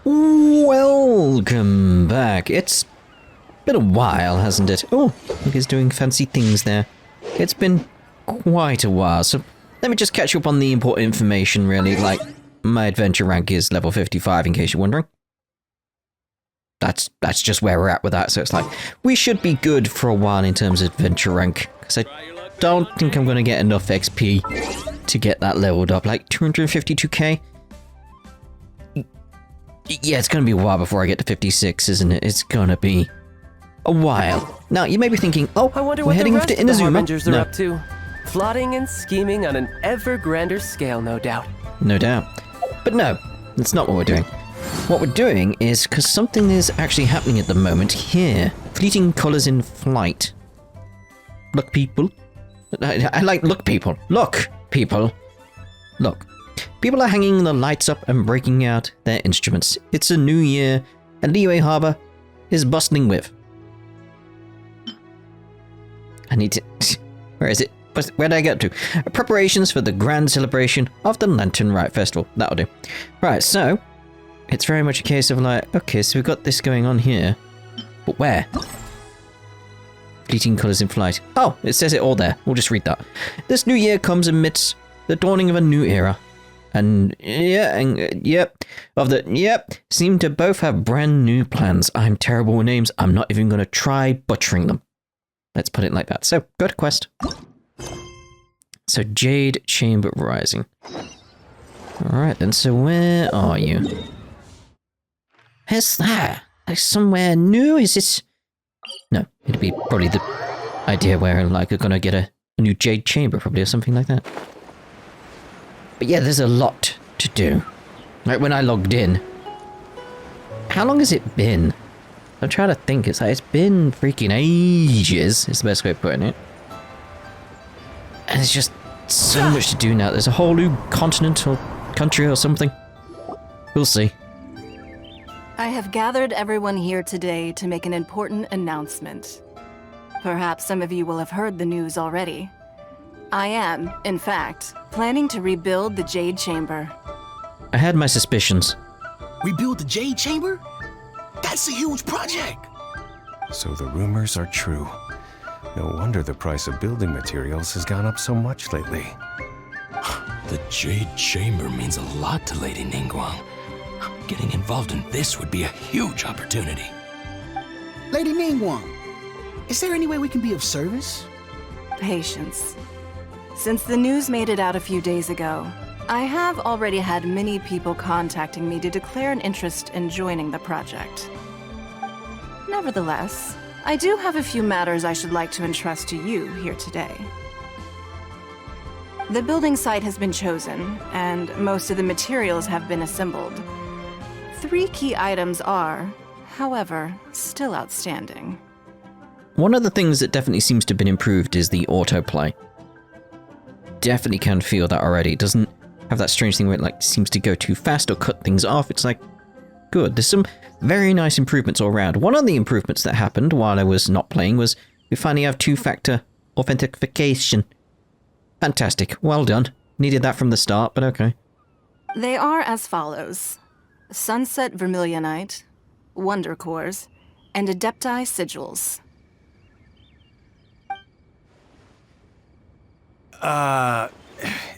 Welcome back. It's been a while, hasn't it? Oh, look, he's doing fancy things there. It's been quite a while, so let me just catch you up on the important information, really. Like, my adventure rank is level 55, in case you're wondering. That's just where we're at with that, so it's like, we should be good for a while in terms of adventure rank, because I don't think I'm going to get enough XP to get that leveled up. Like, 252k? Yeah, it's going to be a while before I get to 56, isn't it? It's going to be a while. Now, you may be thinking, oh, I wonder we're what heading the off rest to of the Inazuma. Harbingers are up to. Plotting and scheming on an ever grander scale, no doubt. No doubt. But no, that's not what we're doing. What we're doing is, because something is actually happening at the moment here. Fleeting colours in flight. Look, people. I like look, people. Look, people. Look. People are hanging the lights up and breaking out their instruments. It's a new year, and Liyue Harbor is bustling with. I need to... Where is it? Where did I get to? Preparations for the grand celebration of the Lantern Rite Festival. That'll do. Right, so... It's very much a case of like, okay, so we've got this going on here. But where? Fleeting colours in flight. Oh, it says it all there. We'll just read that. This new year comes amidst the dawning of a new era. And seem to both have brand new plans. I'm terrible with names. I'm not even going to try butchering them. Let's put it like that. So, go to quest. So, Jade Chamber Rising. Alright then, so where are you? Where's that? Like somewhere new? Is this... No, it'd be probably the idea where like we're going to get a new Jade Chamber probably or something like that. But yeah, there's a lot to do. Like when I logged in, how long has it been? I'm trying to think. It's like it's been freaking ages. Is the best way of putting it. And it's just so much to do now. There's a whole new continent or country or something. We'll see. I have gathered everyone here today to make an important announcement. Perhaps some of you will have heard the news already. I am, in fact, planning to rebuild the Jade Chamber. I had my suspicions. Rebuild the Jade Chamber? That's a huge project! So the rumors are true. No wonder the price of building materials has gone up so much lately. The Jade Chamber means a lot to Lady Ningguang. Getting involved in this would be a huge opportunity. Lady Ningguang, is there any way we can be of service? Patience. Since the news made it out a few days ago, I have already had many people contacting me to declare an interest in joining the project. Nevertheless, I do have a few matters I should like to entrust to you here today. The building site has been chosen, and most of the materials have been assembled. 3 key items are, however, still outstanding. One of the things that definitely seems to have been improved is the autoplay. Definitely can feel that already. It doesn't have that strange thing where it like seems to go too fast or cut things off. It's like, good. There's some very nice improvements all around. One of the improvements that happened while I was not playing was we finally have 2-factor authentication. Fantastic. Well done. Needed that from the start, but okay. They are as follows. Sunset Vermillionite, Wonder Cores, and Adepti Sigils.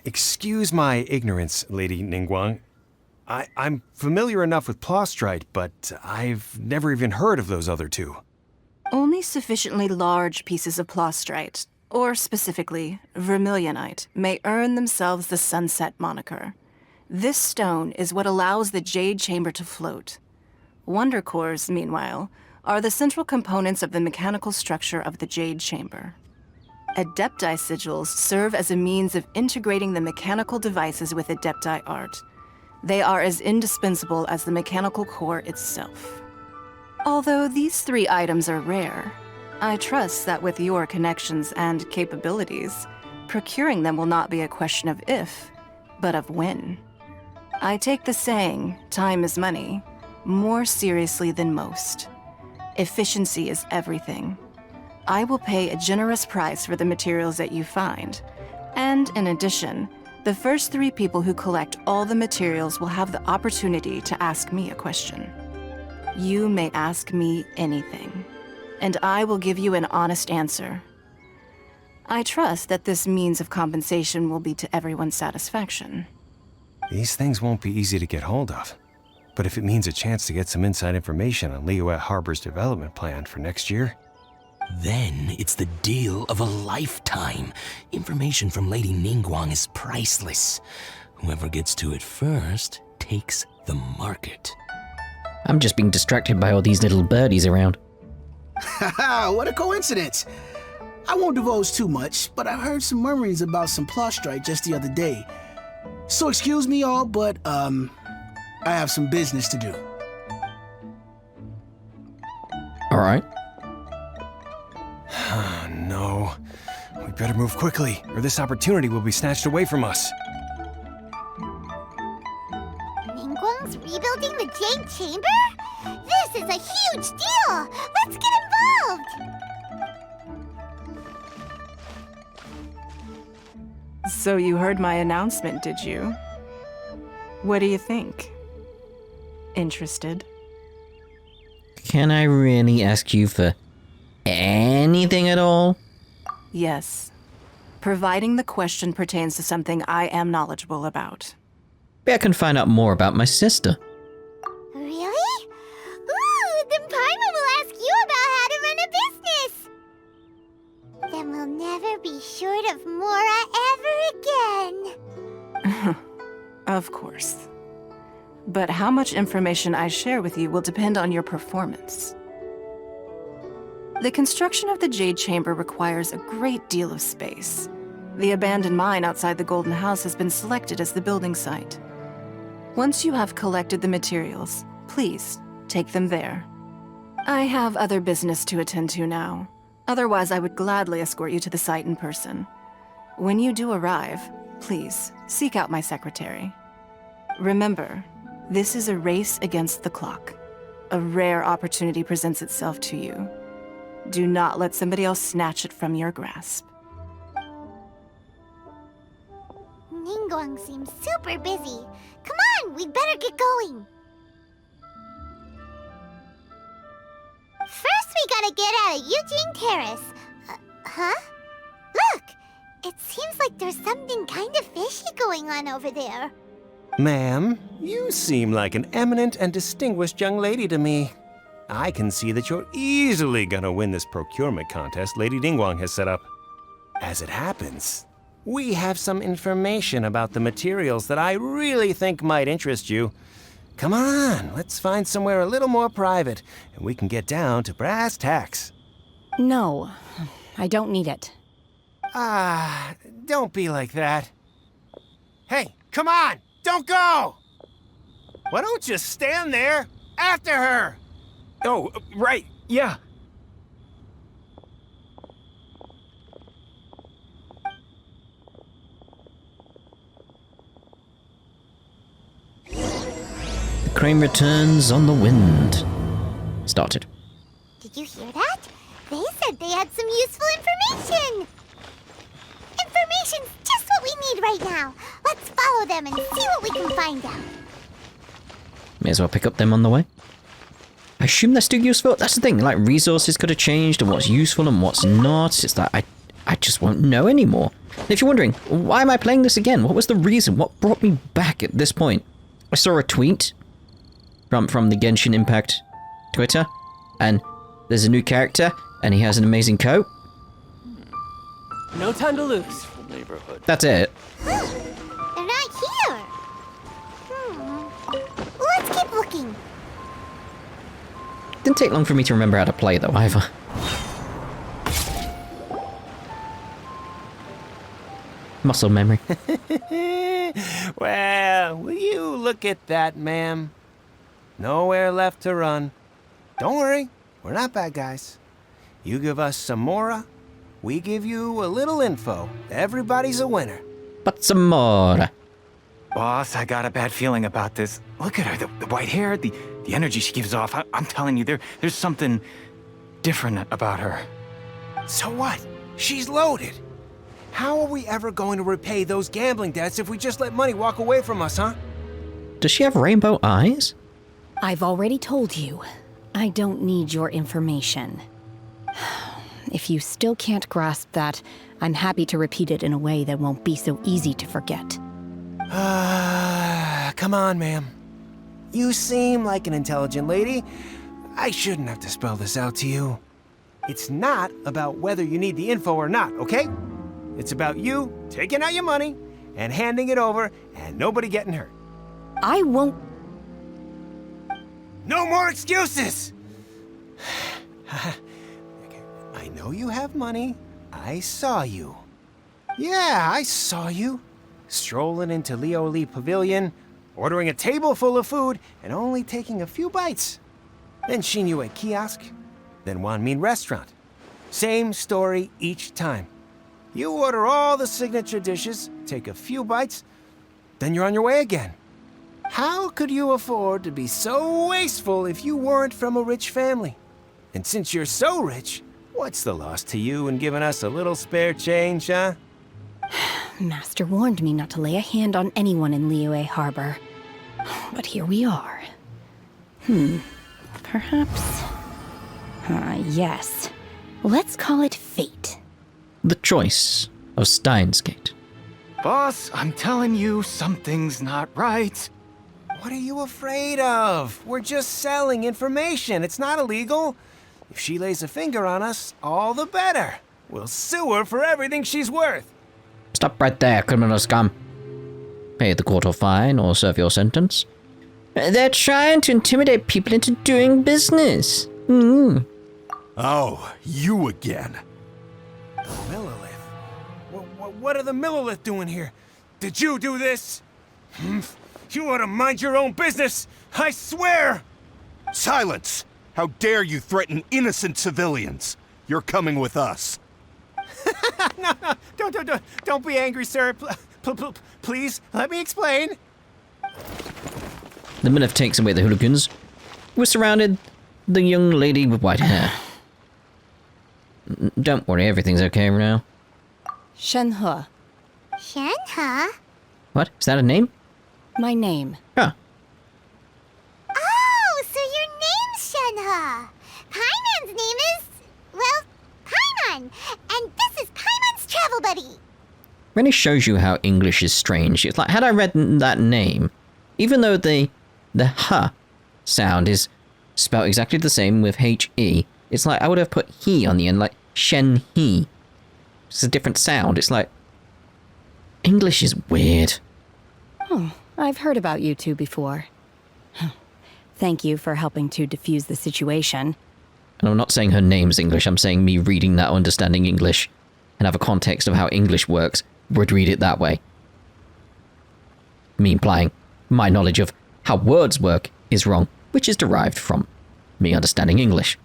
Excuse my ignorance, Lady Ningguang. I'm familiar enough with Plostrite, but I've never even heard of those other two. Only sufficiently large pieces of Plostrite, or specifically Vermillionite, may earn themselves the Sunset moniker. This stone is what allows the Jade Chamber to float. Wonder Cores, meanwhile, are the central components of the mechanical structure of the Jade Chamber. Adepti Sigils serve as a means of integrating the mechanical devices with Adepti art. They are as indispensable as the mechanical core itself. Although these 3 items are rare, I trust that with your connections and capabilities, procuring them will not be a question of if, but of when. I take the saying, time is money, more seriously than most. Efficiency is everything. I will pay a generous price for the materials that you find, and in addition, The first 3 people who collect all the materials will have the opportunity to ask me a question. You may ask me anything, and I will give you an honest answer. I trust that this means of compensation will be to everyone's satisfaction. These things won't be easy to get hold of. But if it means a chance to get some inside information on Liyue Harbor's development plan for next year... Then it's the deal of a lifetime. Information from Lady Ningguang is priceless. Whoever gets to it first takes the market. I'm just being distracted by all these little birdies around. Haha, what a coincidence. I won't divulge too much, but I heard some murmurings about some Plostrite just the other day. So excuse me all, but, I have some business to do. Alright. Oh, no. We better move quickly, or this opportunity will be snatched away from us. Ningguang's rebuilding the Jade Chamber? This is a huge deal! Let's get involved! So you heard my announcement, did you? What do you think? Interested? Can I really ask you for anything at all? Yes. Providing the question pertains to something I am knowledgeable about. Maybe I can find out more about my sister. Really? Ooh, then Paimon will ask you about how to run a business! Then we'll never be short of Mora ever again. Of course. But how much information I share with you will depend on your performance. The construction of the Jade Chamber requires a great deal of space. The abandoned mine outside the Golden House has been selected as the building site. Once you have collected the materials, please take them there. I have other business to attend to now. Otherwise, I would gladly escort you to the site in person. When you do arrive, please seek out my secretary. Remember, this is a race against the clock. A rare opportunity presents itself to you. Do not let somebody else snatch it from your grasp. Ningguang seems super busy. Come on, we'd better get going. First, we gotta get out of Eugene Terrace. Huh? Look! It seems like there's something kind of fishy going on over there. Ma'am, you seem like an eminent and distinguished young lady to me. I can see that you're easily gonna win this procurement contest Lady Ningguang has set up. As it happens, we have some information about the materials that I really think might interest you. Come on, let's find somewhere a little more private, and we can get down to brass tacks. No, I don't need it. Ah, don't be like that. Hey, come on, don't go! Why don't you stand there after her? Oh, right, yeah. The crane returns on the wind. Started. Did you hear that? They said they had some useful information. Information's just what we need right now. Let's follow them and see what we can find out. May as well pick up them on the way. I assume they're still useful. That's the thing, like resources could have changed and what's useful and what's not. It's like I just won't know anymore. And if you're wondering, why am I playing this again? What was the reason? What brought me back at this point? I saw a tweet from the Genshin Impact Twitter, and there's a new character, and he has an amazing coat. No time to lose. That's it. They're not here. Let's keep looking. Didn't take long for me to remember how to play though, either. Muscle memory. Well, will you look at that, ma'am? Nowhere left to run. Don't worry, we're not bad guys. You give us some Mora, we give you a little info. Everybody's a winner. But some more. Boss, I got a bad feeling about this. Look at her, the white hair, the energy she gives off. I'm telling you, there's something different about her. So what? She's loaded. How are we ever going to repay those gambling debts if we just let money walk away from us, huh? Does she have rainbow eyes? I've already told you. I don't need your information. If you still can't grasp that, I'm happy to repeat it in a way that won't be so easy to forget. Come on, ma'am. You seem like an intelligent lady. I shouldn't have to spell this out to you. It's not about whether you need the info or not, okay? It's about you taking out your money and handing it over and nobody getting hurt. I won't. No more excuses! I know you have money. I saw you. Yeah, I saw you. Strolling into Liyue Pavilion, ordering a table full of food, and only taking a few bites. Then Shenhe kiosk, then Wanmin restaurant. Same story each time. You order all the signature dishes, take a few bites, then you're on your way again. How could you afford to be so wasteful if you weren't from a rich family? And since you're so rich, what's the loss to you in giving us a little spare change, huh? Master warned me not to lay a hand on anyone in Liyue Harbor. But here we are. Perhaps... yes. Let's call it fate. The choice of Steins Gate. Boss, I'm telling you, something's not right. What are you afraid of? We're just selling information. It's not illegal. If she lays a finger on us, all the better. We'll sue her for everything she's worth. Stop right there, criminal scum. Pay the court or fine or serve your sentence. They're trying to intimidate people into doing business. Oh, you again. Millilith? What are the Millilith doing here? Did you do this? You ought to mind your own business, I swear! Silence! How dare you threaten innocent civilians? You're coming with us. No, don't be angry, sir. Please, let me explain. The Millilith takes away the hooligans. We're surrounded the young lady with white hair. Don't worry, everything's okay now. Shenhe. Shenhe? What? Is that a name? My name. Huh. Oh, so your name's Shenhe. Paimon's name is, well, Paimon. And this is Paimon's travel buddy. Really shows you how English is strange. It's like, had I read that name, even though the H sound is spelled exactly the same with H-E, it's like I would have put he on the end, like Shenhe. It's a different sound. It's like, English is weird. Oh, I've heard about you two before. Thank you for helping to defuse the situation. And I'm not saying her name's English, I'm saying me reading that, understanding English, and have a context of how English works, would read it that way. Me implying my knowledge of how words work is wrong, which is derived from me understanding English.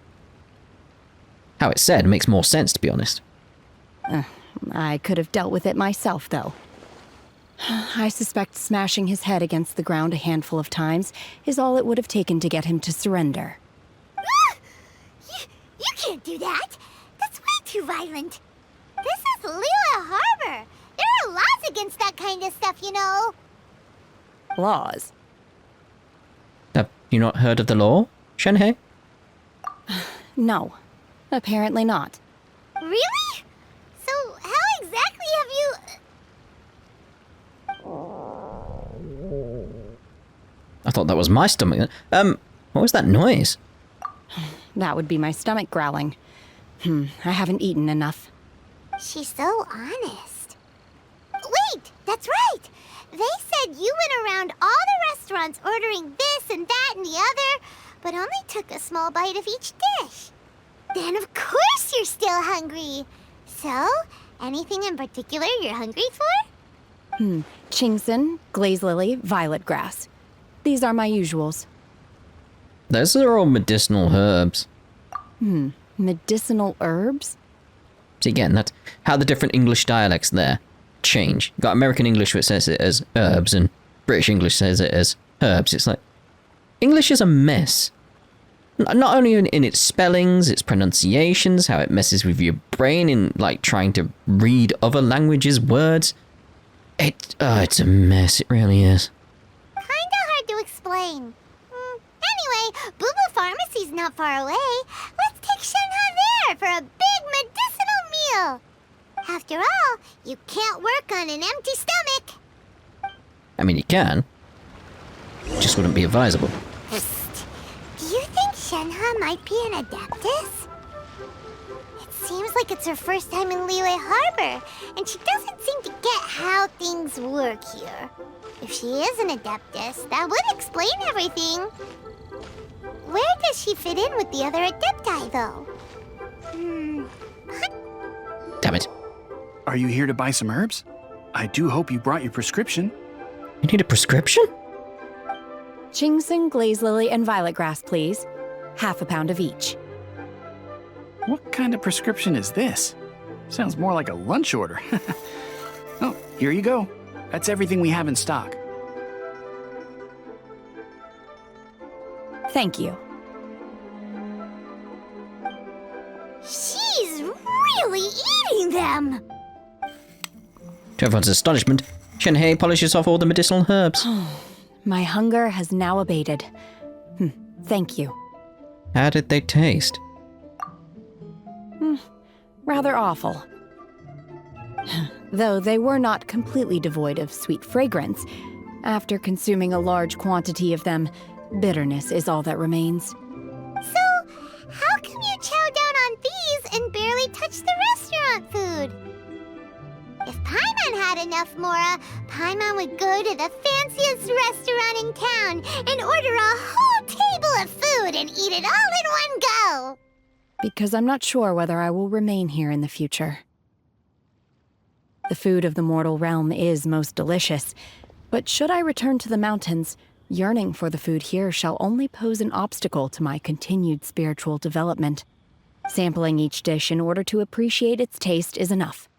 How it's said makes more sense, to be honest. I could have dealt with it myself, though. I suspect smashing his head against the ground a handful of times is all it would have taken to get him to surrender. You can't do that. That's way too violent. This is Liyue Harbor. There are laws against that kind of stuff, you know. Laws? Have you not heard of the law, Shenhe? No. Apparently not. Really? So how exactly have you... I thought that was my stomach. What was that noise? That would be my stomach growling. I haven't eaten enough. She's so honest. Wait, that's right. They said you went around all the restaurants ordering this and that and the other, but only took a small bite of each dish. Then of course you're still hungry. So, anything in particular you're hungry for? Chingson, glaze lily, violet grass. These are my usuals. Those are all medicinal herbs. Medicinal herbs? So again, that's how the different English dialects there change. You've got American English which says it as herbs, and British English says it as herbs. It's like, English is a mess. Not only in its spellings, its pronunciations, how it messes with your brain in, like, trying to read other languages' words. It's a mess, it really is. Kinda hard to explain. Anyway, Boo Boo Pharmacy's not far away. Let's take Shenhe there for a big medicinal meal. After all, you can't work on an empty stomach. I mean, you can. It just wouldn't be advisable. Do you think Shenhe might be an Adeptus? It seems like it's her first time in Liyue Harbor, and she doesn't seem to get how things work here. If she is an Adeptus, that would explain everything. Where does she fit in with the other Adepti, though? Damn it. Are you here to buy some herbs? I do hope you brought your prescription. You need a prescription? Ginseng, glaze lily, and violet grass, please. Half a pound of each. What kind of prescription is this? Sounds more like a lunch order. Oh, here you go. That's everything we have in stock. Thank you. She's really eating them! To everyone's astonishment, Shenhe polishes off all the medicinal herbs. My hunger has now abated. Thank you. How did they taste? Rather awful. Though they were not completely devoid of sweet fragrance. After consuming a large quantity of them, bitterness is all that remains. So, how come you chow down on these and barely touch the restaurant food? If Paimon had enough Mora, Paimon would go to the fanciest restaurant in town and order a whole table of food and eat it all in one go. Because I'm not sure whether I will remain here in the future. The food of the mortal realm is most delicious, but should I return to the mountains, yearning for the food here shall only pose an obstacle to my continued spiritual development. Sampling each dish in order to appreciate its taste is enough.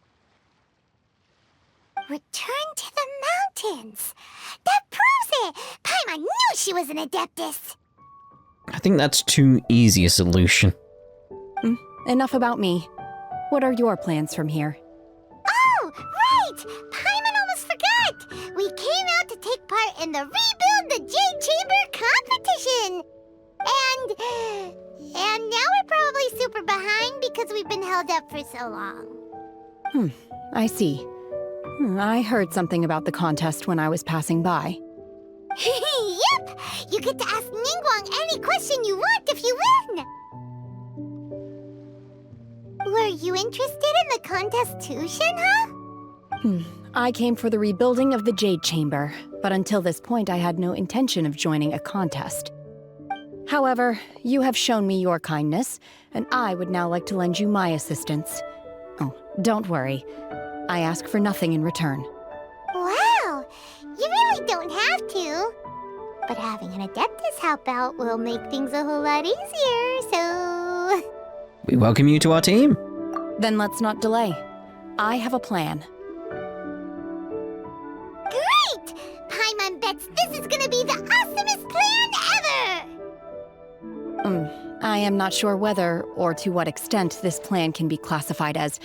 Return to the mountains! That proves it! Paimon knew she was an Adeptus! I think that's too easy a solution. Enough about me. What are your plans from here? Oh, right! Paimon almost forgot! We came out to take part in the Rebuild the Jade Chamber competition! And now we're probably super behind because we've been held up for so long. I see. I heard something about the contest when I was passing by. Yep! You get to ask Ningguang any question you want if you win! Were you interested in the contest too, Shenhe? I came for the rebuilding of the Jade Chamber, but until this point I had no intention of joining a contest. However, you have shown me your kindness, and I would now like to lend you my assistance. Oh, don't worry. I ask for nothing in return. Wow! You really don't have to. But having an Adeptus help out will make things a whole lot easier, so... We welcome you to our team. Then let's not delay. I have a plan. Great! Paimon bets this is gonna be the awesomest plan ever! I am not sure whether or to what extent this plan can be classified as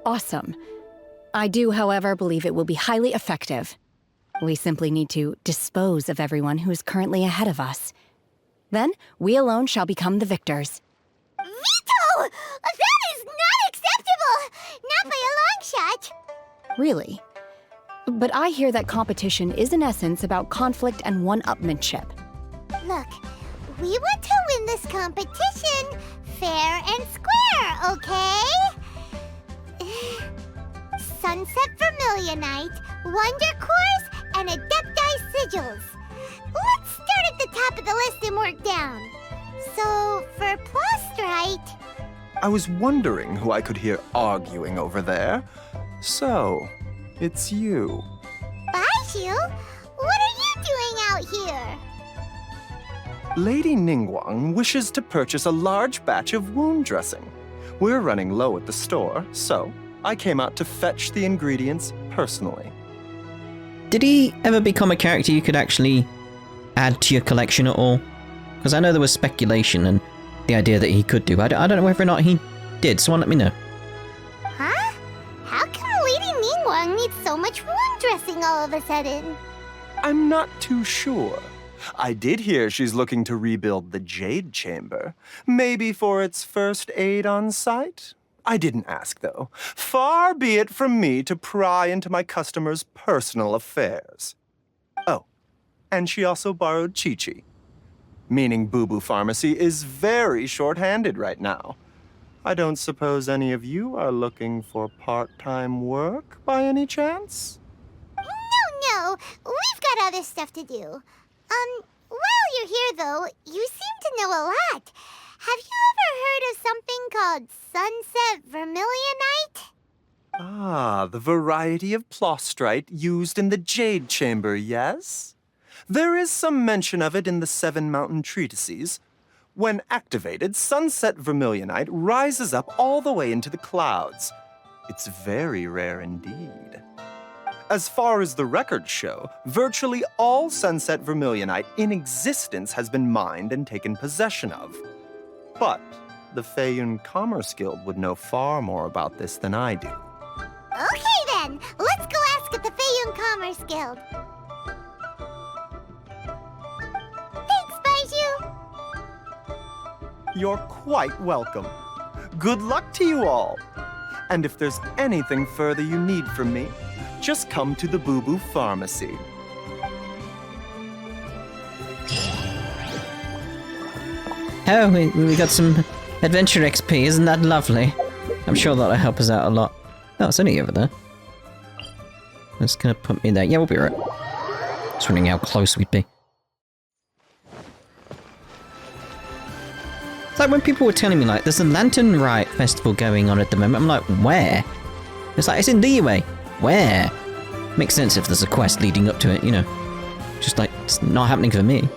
awesome. I do, however, believe it will be highly effective. We simply need to dispose of everyone who is currently ahead of us. Then, we alone shall become the victors. Veto! That is not acceptable! Not by a long shot! Really? But I hear that competition is in essence about conflict and one-upmanship. Look, we want to win this competition fair and square, okay? Sunset Vermillionite, Wonder Cores, and Adepti Sigils. Let's start at the top of the list and work down. So, for Plastrite... I was wondering who I could hear arguing over there. So, it's you. Baiju? What are you doing out here? Lady Ningguang wishes to purchase a large batch of wound dressing. We're running low at the store, so I came out to fetch the ingredients personally. Did he ever become a character you could actually add to your collection at all? Because I know there was speculation, and the idea that he could do. I don't know whether or not he did. Someone let me know. Huh? How come Lady Ningguang needs so much wound dressing all of a sudden? I'm not too sure. I did hear she's looking to rebuild the Jade Chamber. Maybe for its first aid on site? I didn't ask, though. Far be it from me to pry into my customers' personal affairs. Oh, and she also borrowed Chi-Chi. Meaning Boo Boo Pharmacy is very short-handed right now. I don't suppose any of you are looking for part-time work by any chance? No, we've got other stuff to do. While you're here, though, you seem to know a lot. Have you ever heard of something called Sunset Vermillionite? Ah, the variety of plostrite used in the Jade Chamber, yes? There is some mention of it in the Seven Mountain Treatises. When activated, Sunset Vermillionite rises up all the way into the clouds. It's very rare indeed. As far as the records show, virtually all Sunset Vermillionite in existence has been mined and taken possession of. But the Feiyun Commerce Guild would know far more about this than I do. Okay then, let's go ask at the Feiyun Commerce Guild. Thanks, Baiju. You're quite welcome. Good luck to you all. And if there's anything further you need from me, just come to the Boo Boo Pharmacy. Oh, we got some adventure XP, isn't that lovely? I'm sure that'll help us out a lot. Oh, it's only over there. That's gonna put me there. Yeah, we'll be right. Just wondering how close we'd be. It's like when people were telling me, like, there's a Lantern Rite festival going on at the moment. I'm like, where? It's like, it's in Liyue. Where? Makes sense if there's a quest leading up to it, you know. Just like, it's not happening for me.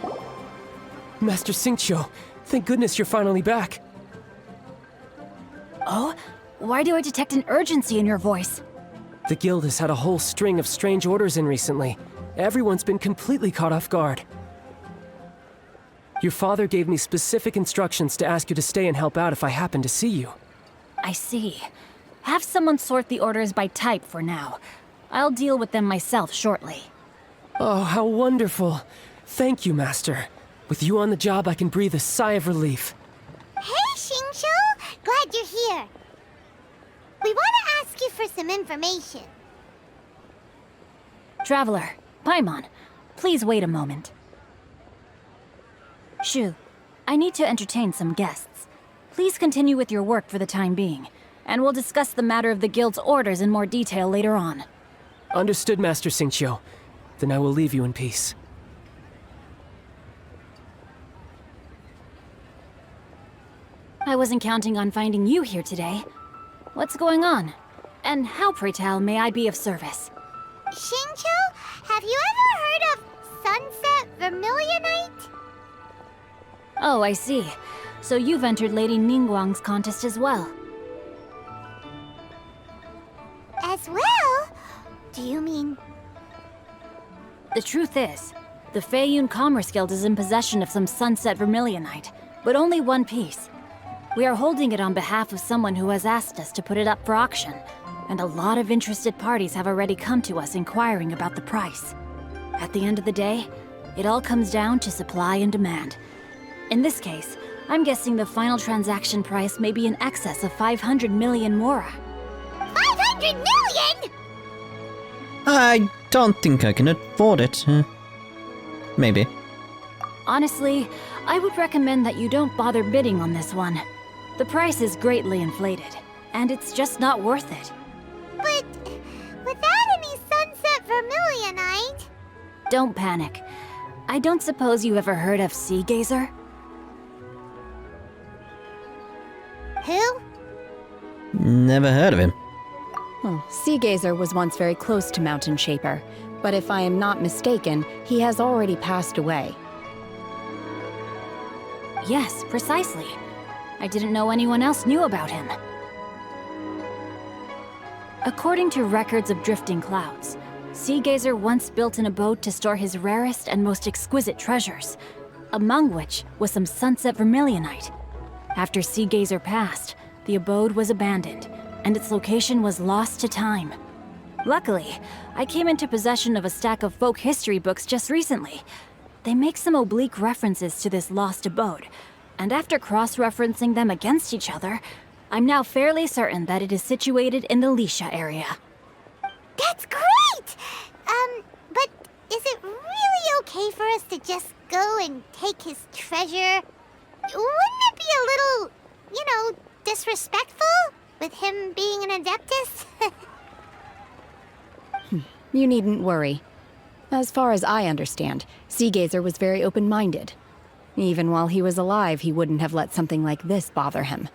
Master Xingqiu, thank goodness you're finally back. Oh? Why do I detect an urgency in your voice? The guild has had a whole string of strange orders in recently. Everyone's been completely caught off guard. Your father gave me specific instructions to ask you to stay and help out if I happen to see you. I see. Have someone sort the orders by type for now. I'll deal with them myself shortly. Oh, how wonderful. Thank you, Master. With you on the job, I can breathe a sigh of relief. Hey, Xingqiu! Glad you're here. We want to ask you for some information. Traveler, Paimon, please wait a moment. Shu, I need to entertain some guests. Please continue with your work for the time being, and we'll discuss the matter of the guild's orders in more detail later on. Understood, Master Xingqiu. Then I will leave you in peace. I wasn't counting on finding you here today. What's going on? And how, pray tell, may I be of service? Xingqiu, have you ever heard of Sunset Vermillionite? Oh, I see. So you've entered Lady Ningguang's contest as well. As well? Do you mean... The truth is, the Feiyun Commerce Guild is in possession of some Sunset Vermillionite, but only one piece. We are holding it on behalf of someone who has asked us to put it up for auction, and a lot of interested parties have already come to us inquiring about the price. At the end of the day, it all comes down to supply and demand. In this case, I'm guessing the final transaction price may be in excess of 500 million mora. 500 million?! I don't think I can afford it. Maybe. Honestly, I would recommend that you don't bother bidding on this one. The price is greatly inflated, and it's just not worth it. But without any Sunset Vermillionite... Don't panic. I don't suppose you ever heard of Sea Gazer? Who? Never heard of him. Oh, Sea Gazer was once very close to Mountain Shaper, but if I am not mistaken, he has already passed away. Yes, precisely. I didn't know anyone else knew about him. According to records of drifting clouds, Sea Gazer once built an abode to store his rarest and most exquisite treasures, among which was some Sunset Vermillionite. After Sea Gazer passed, the abode was abandoned, and its location was lost to time. Luckily, I came into possession of a stack of folk history books just recently. They make some oblique references to this lost abode, and after cross-referencing them against each other, I'm now fairly certain that it is situated in the Liyue area. That's great! But is it really okay for us to just go and take his treasure? Wouldn't it be a little, disrespectful with him being an Adeptus? You needn't worry. As far as I understand, Sea Gazer was very open-minded. Even while he was alive, he wouldn't have let something like this bother him.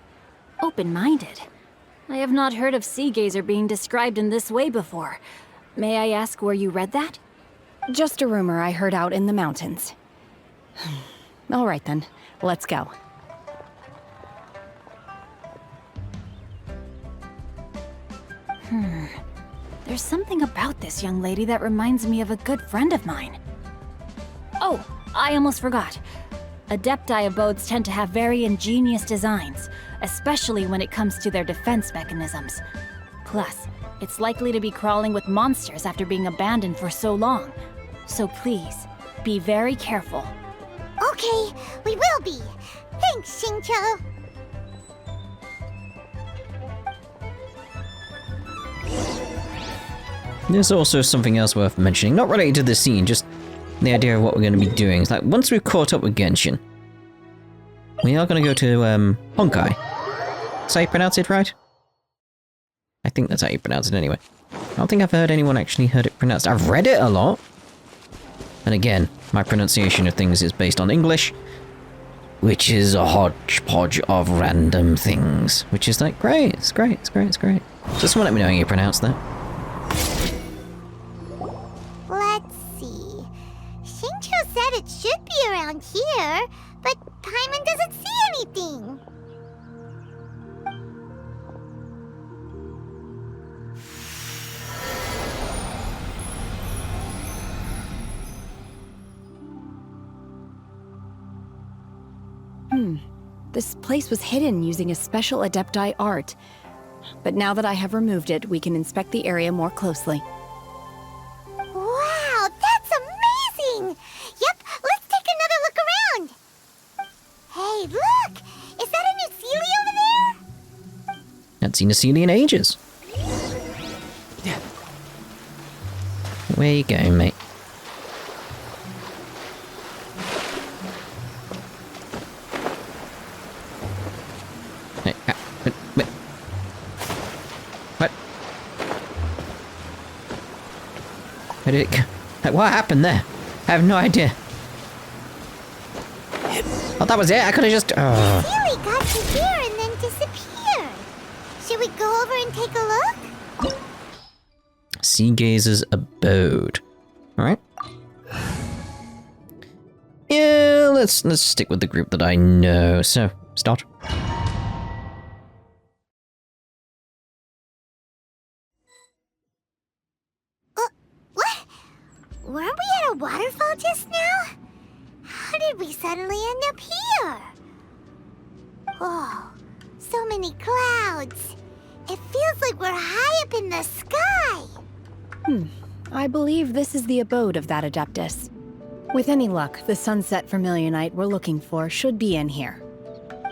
Open-minded? I have not heard of Sea Gazer being described in this way before. May I ask where you read that? Just a rumor I heard out in the mountains. All right then, let's go. There's something about this young lady that reminds me of a good friend of mine. Oh, I almost forgot. Adepti abodes tend to have very ingenious designs, especially when it comes to their defense mechanisms. Plus, it's likely to be crawling with monsters after being abandoned for so long. So please, be very careful. Okay, we will be. Thanks, Xingqiu. There's also something else worth mentioning, not related to the scene, just the idea of what we're going to be doing. It's like, once we've caught up with Genshin, we are going to go to, Honkai. Is that how you pronounce it, right? I think that's how you pronounce it anyway. I don't think I've heard anyone actually heard it pronounced. I've read it a lot. And again, my pronunciation of things is based on English, which is a hodgepodge of random things. Which is like, great, it's great, it's great, it's great. Just want to let me know how you pronounce that. Let's see. Xingqiu said it should be around here, but Paimon doesn't see anything. This place was hidden using a special Adepti art. But now that I have removed it, we can inspect the area more closely. Wow, that's amazing! Yep, let's take another look around. Hey, look! Is that a new Sealy over there? Haven't seen a Sealy in ages. Where you going, mate? What? Where did it go? Like, what happened there? I have no idea. Oh, that was it? I could have just... Sealy got to here and then disappeared. Should we go over and take a look? Sea Gazer's abode. Alright. Yeah, let's stick with the group that I know. So, start. What? Weren't we at a waterfall just now? How did we suddenly end up here? Oh, so many clouds. It feels like we're high up in the sky. I believe this is the abode of that Adeptus. With any luck, the sunset Vermillionite we're looking for should be in here.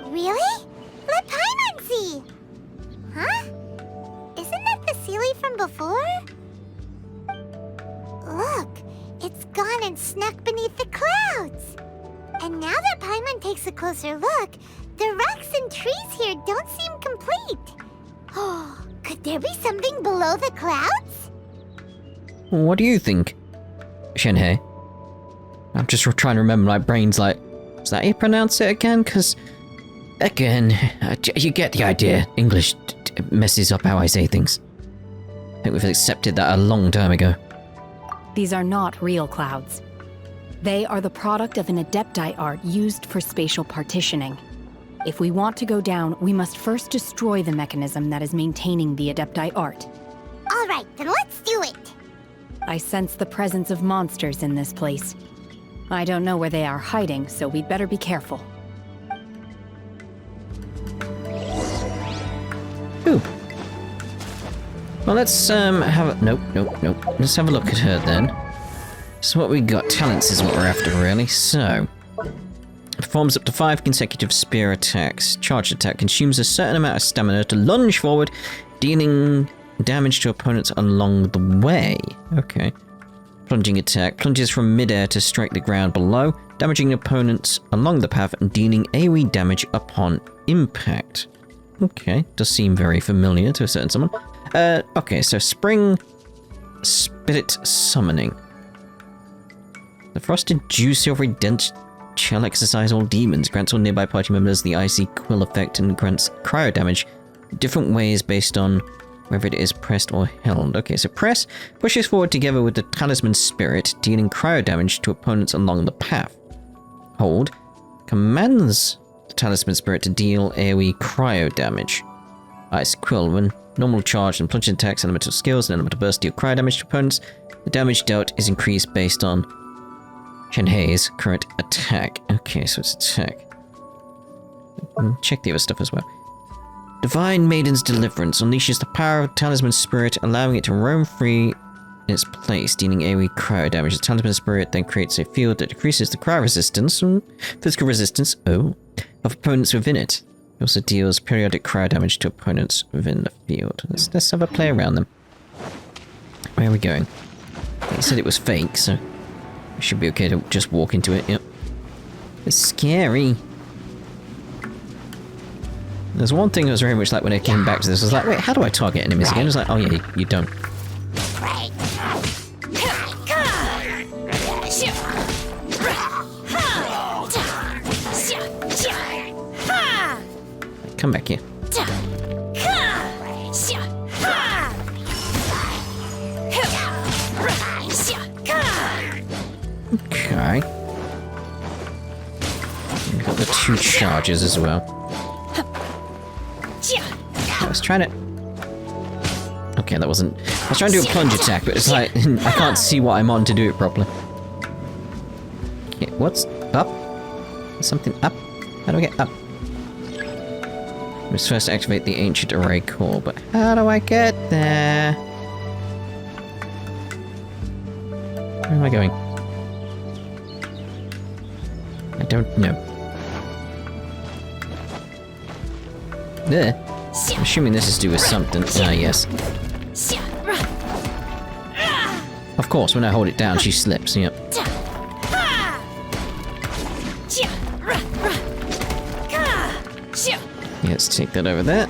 Really? Let Paimon see. Huh? Isn't that the Sealy from before? Look, it's gone and snuck beneath the clouds. And now that Paimon takes a closer look, the rocks and trees here don't seem complete. Oh, could there be something below the clouds? What do you think, Shenhe? I'm just trying to remember, my brain's like, is that how you pronounce it again? Because, again, you get the idea. English messes up how I say things. I think we've accepted that a long time ago. These are not real clouds. They are the product of an Adepti art used for spatial partitioning. If we want to go down, we must first destroy the mechanism that is maintaining the Adepti art. All right, then let's do it. I sense the presence of monsters in this place. I don't know where they are hiding, so we'd better be careful. Well, let's have a... Nope. Let's have a look at her then. So what we got, talents is what we're after really, so... Performs up to 5 consecutive spear attacks. Charged attack consumes a certain amount of stamina to lunge forward, dealing damage to opponents along the way. Okay. Plunging attack. Plunges from midair to strike the ground below, damaging opponents along the path and dealing AoE damage upon impact. Okay, does seem very familiar to a certain someone. Okay, so Spring Spirit Summoning. The frosted juice of redemption shall exercise all demons, grants all nearby party members the icy quill effect, and grants cryo damage different ways based on whether it is pressed or held. Okay, so press pushes forward together with the talisman spirit, dealing cryo damage to opponents along the path. Hold commands the talisman spirit to deal AoE cryo damage. Ice quill, when normal charge and plunging attacks, elemental skills, and elemental burst deal cryo damage to opponents, the damage dealt is increased based on Shenhe's current attack. Okay, so it's attack. Check the other stuff as well. Divine Maiden's Deliverance unleashes the power of Talisman Spirit, allowing it to roam free in its place, dealing AoE cryo damage. The Talisman Spirit then creates a field that decreases the cryo resistance and physical resistance of opponents within it. It also deals periodic cryo damage to opponents within the field. Let's have a play around them. Where are we going? They said it was fake, so it should be okay to just walk into it. Yep. It's scary. There's one thing that was very much like when I came back to this. I was like, wait, how do I target enemies again? I was like, oh yeah, you don't. Come back here. Okay. We've got the 2 charges as well. I was trying to... Okay, that wasn't... I was trying to do a plunge attack, but it's like... I can't see what I'm on to do it properly. Okay, what's up? Is something up? How do I get up? Let's first activate the Ancient Array Core, but how do I get there? Where am I going? I don't know. There. I'm assuming this is to do with something. Ah, yes. Of course, when I hold it down, she slips. Yep. Let's take that over there.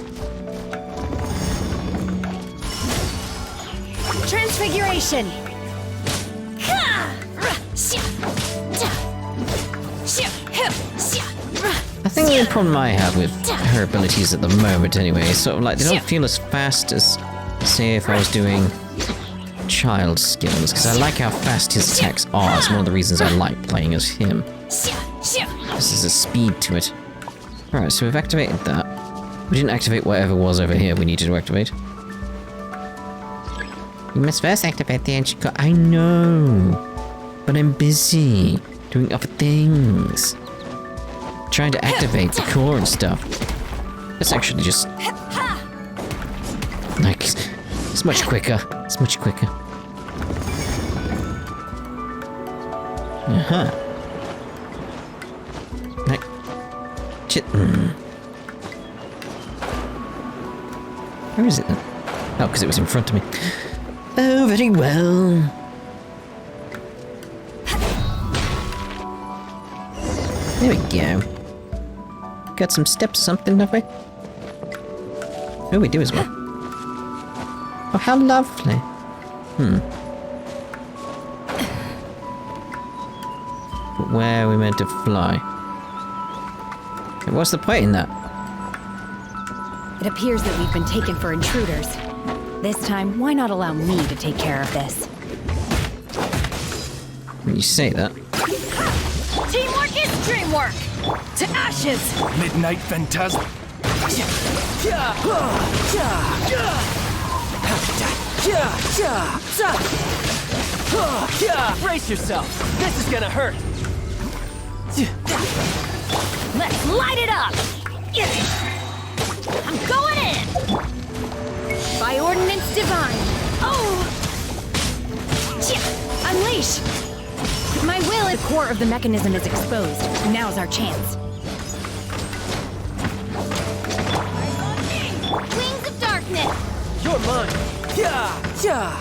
Transfiguration. I think the problem I have with her abilities at the moment, anyway, is sort of like they don't feel as fast as, say, if I was doing child skills, because I like how fast his attacks are. It's one of the reasons I like playing as him. This is a speed to it. Alright, so we've activated that. We didn't activate whatever was over here we needed to activate. You must first activate the ancient core. I know, but I'm busy doing other things. Trying to activate the core and stuff. Let's actually just... Like, it's much quicker. It's much quicker. Uh-huh. Like... Where is it then? Oh, because it was in front of me. Oh, very well. There we go. Got some steps or something, have we? Oh, we do as well. Oh, how lovely. But where are we meant to fly? What's the point in that? It appears that we've been taken for intruders. This time, why not allow me to take care of this? When you say that. Teamwork is dreamwork! To ashes! Midnight Phantasm. Brace yourself! This is gonna hurt! Let's light it up! I'm going in! By ordinance divine. Oh! Unleash! My will is... The core of the mechanism is exposed. Now's our chance. Wings of darkness! You're mine! Yeah! Yeah!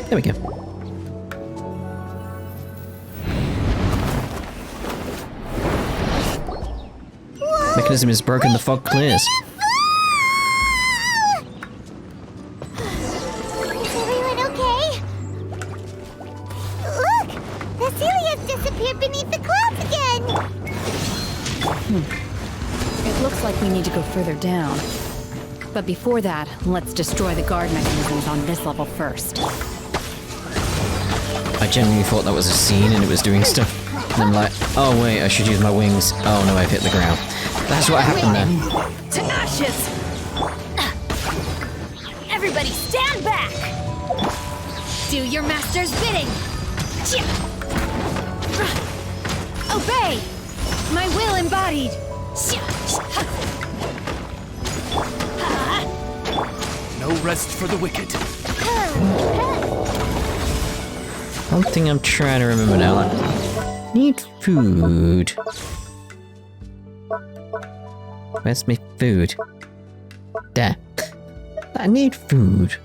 There we go. Whoa! Mechanism is broken, the fog clears. Is everyone okay? Look! The Celia's disappeared beneath the clouds again! It looks like we need to go further down. But before that, let's destroy the guard mechanisms on this level first. I genuinely thought that was a scene and it was doing stuff. And I'm like, oh wait, I should use my wings. Oh no, I've hit the ground. That's what happened there. To ashes! Everybody stand back! Do your master's bidding! Obey! My will embodied! No rest for the wicked. One thing I'm trying to remember now, like, need food. Where's my food? There. I need food.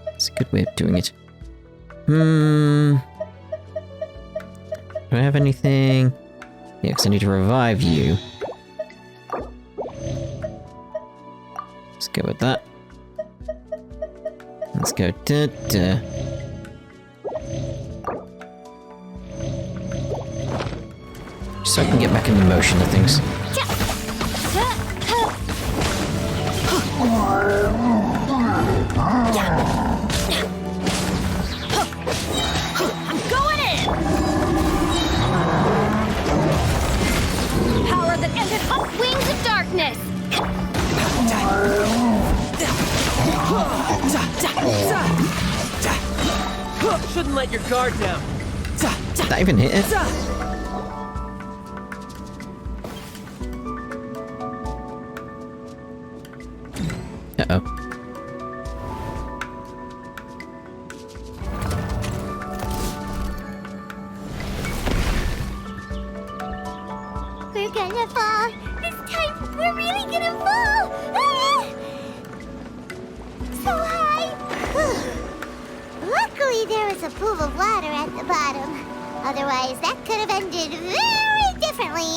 That's a good way of doing it. Do I have anything? Yeah, because I need to revive you. Let's go with that. Let's go da-da. So I can get back in the motion of things. I'm going in! Power that ended up Wings of darkness! Shouldn't let your guard down. Did that even hit it? Uh-oh. We're gonna fall! This time, we're really gonna fall! Ah! So high! Luckily, there was a pool of water at the bottom. Otherwise, that could have ended very differently.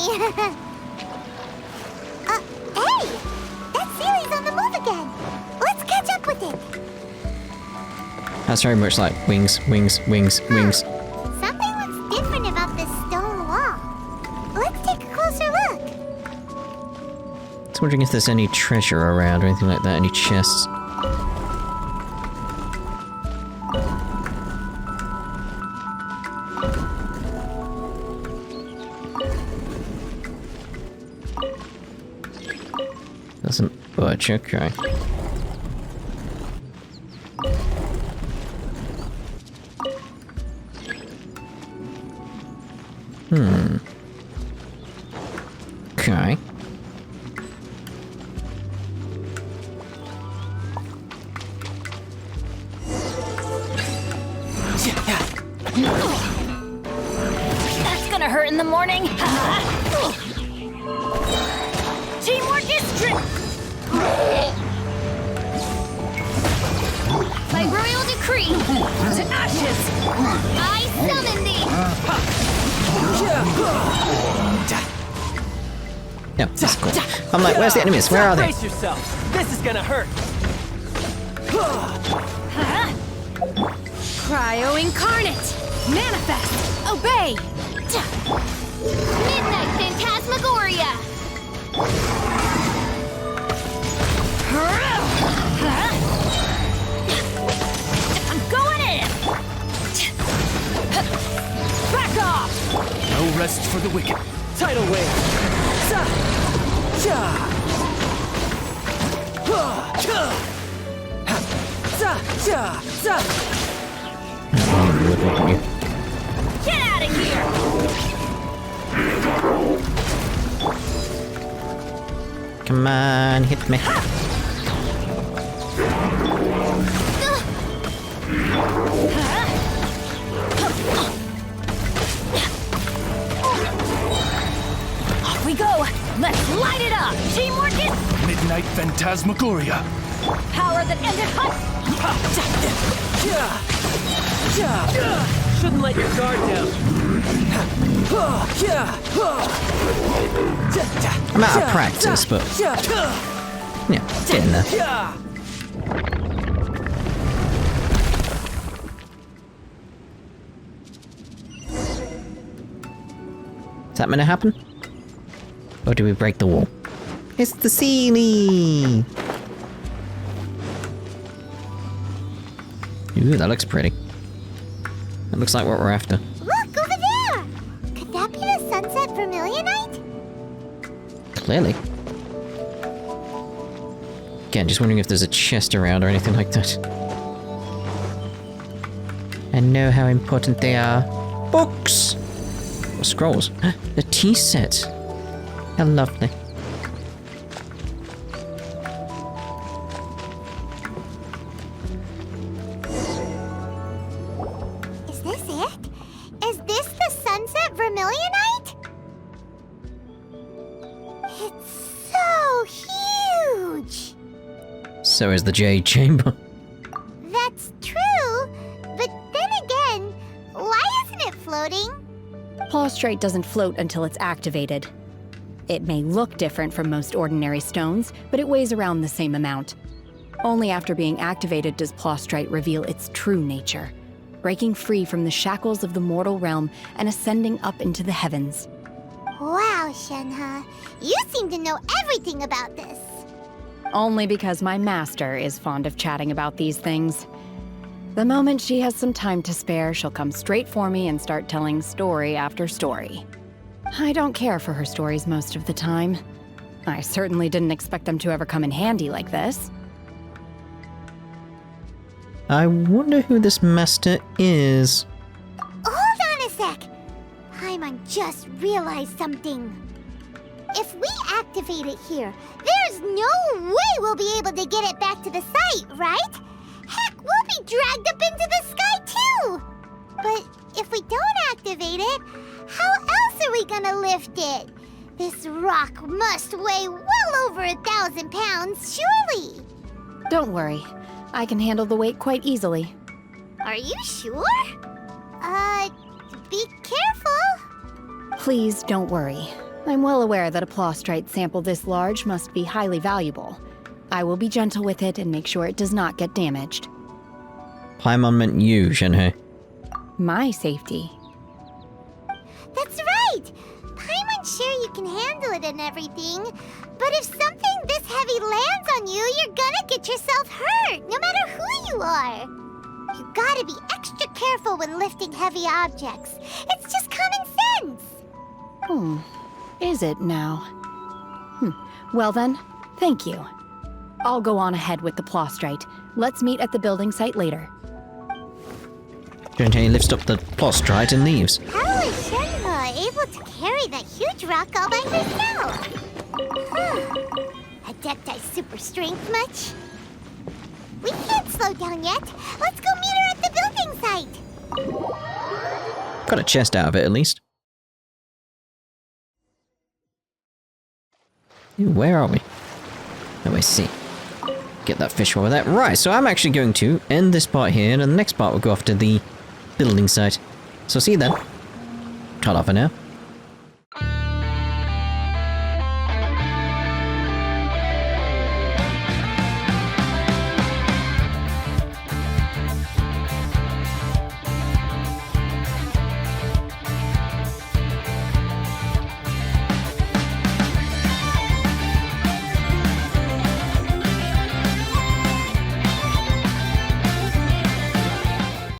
Hey! That Sealy's on the move again! Let's catch up with it! That's very much like wings, wings, wings, wings. Something looks different about this stone wall. Let's take a closer look. I was wondering if there's any treasure around or anything like that, any chests. Doesn't budge, okay. Okay. That's gonna hurt in the morning. Teamwork is By royal decree, to ashes. I summon thee! Yeah, that's cool. I'm like, where's the enemies? Where are they? Brace yourself. This is gonna hurt. Cryo incarnate! Manifest! Obey! Midnight Phantasmagoria! I'm going in! Back off! No rest for the wicked. Tidal wave. Za! Ja! Za! Ja! Za! Get out of here! Come on, hit me. Off we go! Let's light it up! Teamwork is Midnight Phantasmagoria. power that ended hunt! Shouldn't let your guard down. I'm out of practice, but yeah, getting there. Is that gonna happen? Or do we break the wall? It's the ceiling! Ooh, that looks pretty. That looks like what we're after. Look, over there! Could that be the sunset Vermillionite? Clearly. Again, just wondering if there's a chest around or anything like that. I know how important they are. Books! Or scrolls. A tea set. How lovely. Is this it? Is this the sunset Vermillionite? It's so huge! So is the Jade Chamber. That's true, but then again, why isn't it floating? Plaustrite doesn't float until it's activated. It may look different from most ordinary stones, but it weighs around the same amount. Only after being activated does Plaustrite reveal its true nature, breaking free from the shackles of the mortal realm and ascending up into the heavens. Wow, Shenhe, you seem to know everything about this. Only because my master is fond of chatting about these things. The moment she has some time to spare, she'll come straight for me and start telling story after story. I don't care for her stories most of the time. I certainly didn't expect them to ever come in handy like this. I wonder who this master is. Hold on a sec. Paimon just realized something. If we activate it here, there's no way we'll be able to get it back to the site, right? Heck, we'll be dragged up into the sky too! But if we don't activate it, how else are we gonna lift it? This rock must weigh well over 1,000 pounds, surely! Don't worry. I can handle the weight quite easily. Are you sure? Be careful! Please don't worry. I'm well aware that a Plaustrite sample this large must be highly valuable. I will be gentle with it and make sure it does not get damaged. Paimon meant you, Shenhe. My safety. That's right! Paimon's sure you can handle it and everything, but if something this heavy lands on you, you're gonna get yourself hurt, no matter who you are. You gotta be extra careful when lifting heavy objects. It's just common sense. Is it now? Well then, thank you. I'll go on ahead with the Plaustrite. Let's meet at the building site later. Shenhe lifts up the Plaustrite and leaves. How is Shenhe able to carry that huge rock all by herself? Adepti super strength much? We can't slow down yet. Let's go meet her at the building site. Got a chest out of it, at least. Ooh, where are we? Oh, I see. Get that fish while we're there. Right, so I'm actually going to end this part here, and the next part will go off to the building site. So see you then. Ta-da for now.